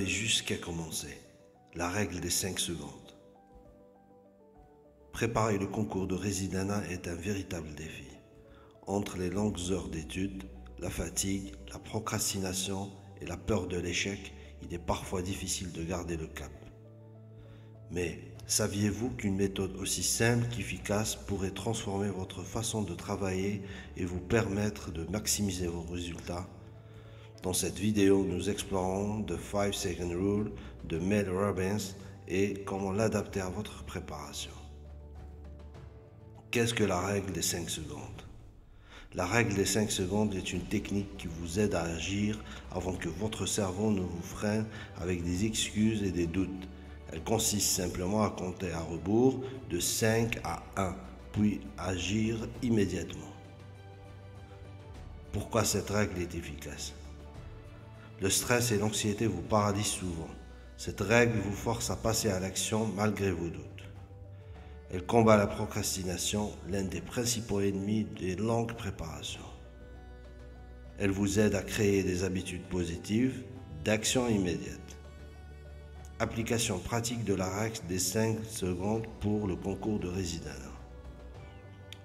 avez juste qu'à commencer. La règle des 5 secondes. Préparer le concours de résidenat est un véritable défi. Entre les longues heures d'études, la fatigue, la procrastination et la peur de l'échec, il est parfois difficile de garder le cap. Mais saviez-vous qu'une méthode aussi simple qu'efficace pourrait transformer votre façon de travailler et vous permettre de maximiser vos résultats? Dans cette vidéo, nous explorons The 5 Second Rule de Mel Robbins et comment l'adapter à votre préparation. Qu'est-ce que la règle des 5 secondes? La règle des 5 secondes est une technique qui vous aide à agir avant que votre cerveau ne vous freine avec des excuses et des doutes. Elle consiste simplement à compter à rebours de 5 à 1, puis agir immédiatement. Pourquoi cette règle est efficace? Le stress et l'anxiété vous paralysent souvent. Cette règle vous force à passer à l'action malgré vos doutes. Elle combat la procrastination, l'un des principaux ennemis des longues préparations. Elle vous aide à créer des habitudes positives, d'action immédiate. Application pratique de la règle des 5 secondes pour le concours de résidenat.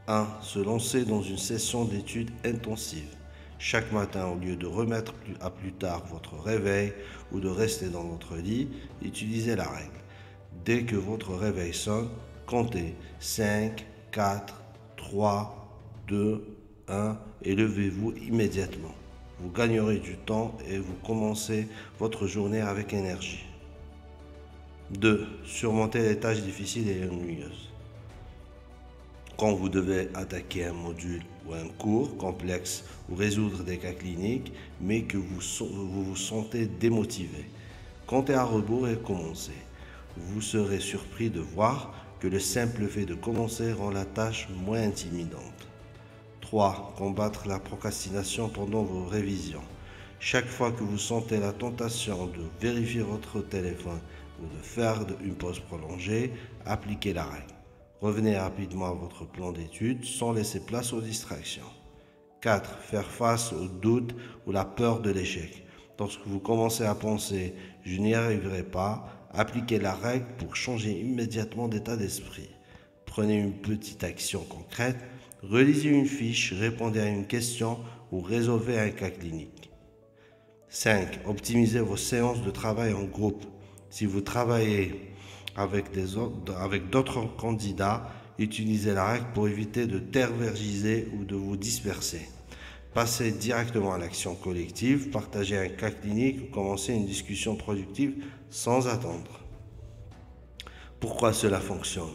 1. Se lancer dans une session d'études intensive. Chaque matin, au lieu de remettre à plus tard votre réveil ou de rester dans votre lit, utilisez la règle. Dès que votre réveil sonne, comptez 5, 4, 3, 2, 1 et levez-vous immédiatement. Vous gagnerez du temps et vous commencez votre journée avec énergie. 2. Surmonter les tâches difficiles et ennuyeuses. Quand vous devez attaquer un module ou un cours complexe ou résoudre des cas cliniques, mais que vous vous sentez démotivé, comptez à rebours et commencez. Vous serez surpris de voir que le simple fait de commencer rend la tâche moins intimidante. 3. Combattre la procrastination pendant vos révisions. Chaque fois que vous sentez la tentation de vérifier votre téléphone ou de faire une pause prolongée, appliquez la règle. Revenez rapidement à votre plan d'études sans laisser place aux distractions. 4. Faire face aux doutes ou la peur de l'échec. Lorsque vous commencez à penser « je n'y arriverai pas », appliquez la règle pour changer immédiatement d'état d'esprit. Prenez une petite action concrète, relisez une fiche, répondez à une question ou résolvez un cas clinique. 5. Optimisez vos séances de travail en groupe. Si vous travaillez avec d'autres candidats, utilisez la règle pour éviter de tergiverser ou de vous disperser. Passez directement à l'action collective, partagez un cas clinique ou commencez une discussion productive sans attendre. Pourquoi cela fonctionne?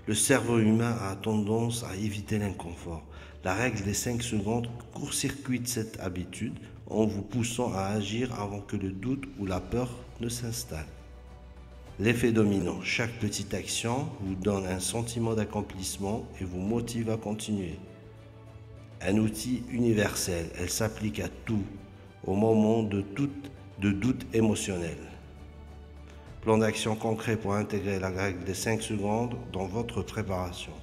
Le cerveau humain a tendance à éviter l'inconfort. La règle des 5 secondes court-circuite cette habitude en vous poussant à agir avant que le doute ou la peur ne s'installe. L'effet dominant, chaque petite action vous donne un sentiment d'accomplissement et vous motive à continuer. Un outil universel, elle s'applique à tout, au moment de doute émotionnel. Plan d'action concret pour intégrer la règle des 5 secondes dans votre préparation.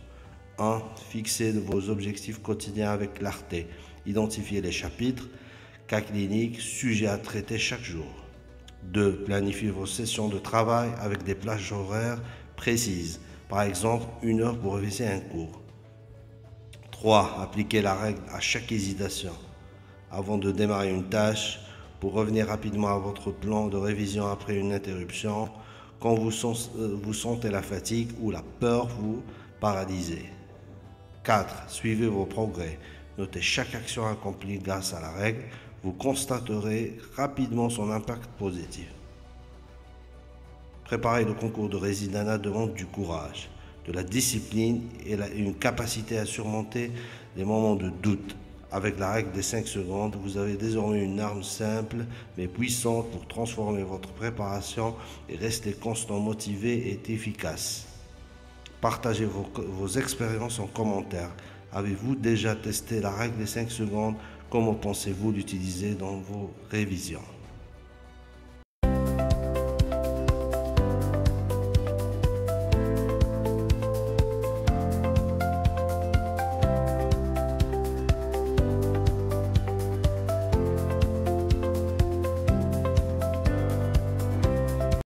1. Fixez vos objectifs quotidiens avec clarté. Identifiez les chapitres, cas cliniques, sujets à traiter chaque jour. 2. Planifiez vos sessions de travail avec des plages horaires précises, par exemple 1 heure pour réviser un cours. 3. Appliquez la règle à chaque hésitation. Avant de démarrer une tâche, pour revenir rapidement à votre plan de révision après une interruption, quand vous sentez la fatigue ou la peur vous paralyser. 4. Suivez vos progrès. Notez chaque action accomplie grâce à la règle. Vous constaterez rapidement son impact positif. Préparer le concours de résidenat demande du courage, de la discipline et une capacité à surmonter les moments de doute. Avec la règle des 5 secondes, vous avez désormais une arme simple mais puissante pour transformer votre préparation et rester constant, motivé et efficace. Partagez vos expériences en commentaire. Avez-vous déjà testé la règle des 5 secondes? Comment pensez-vous l'utiliser dans vos révisions?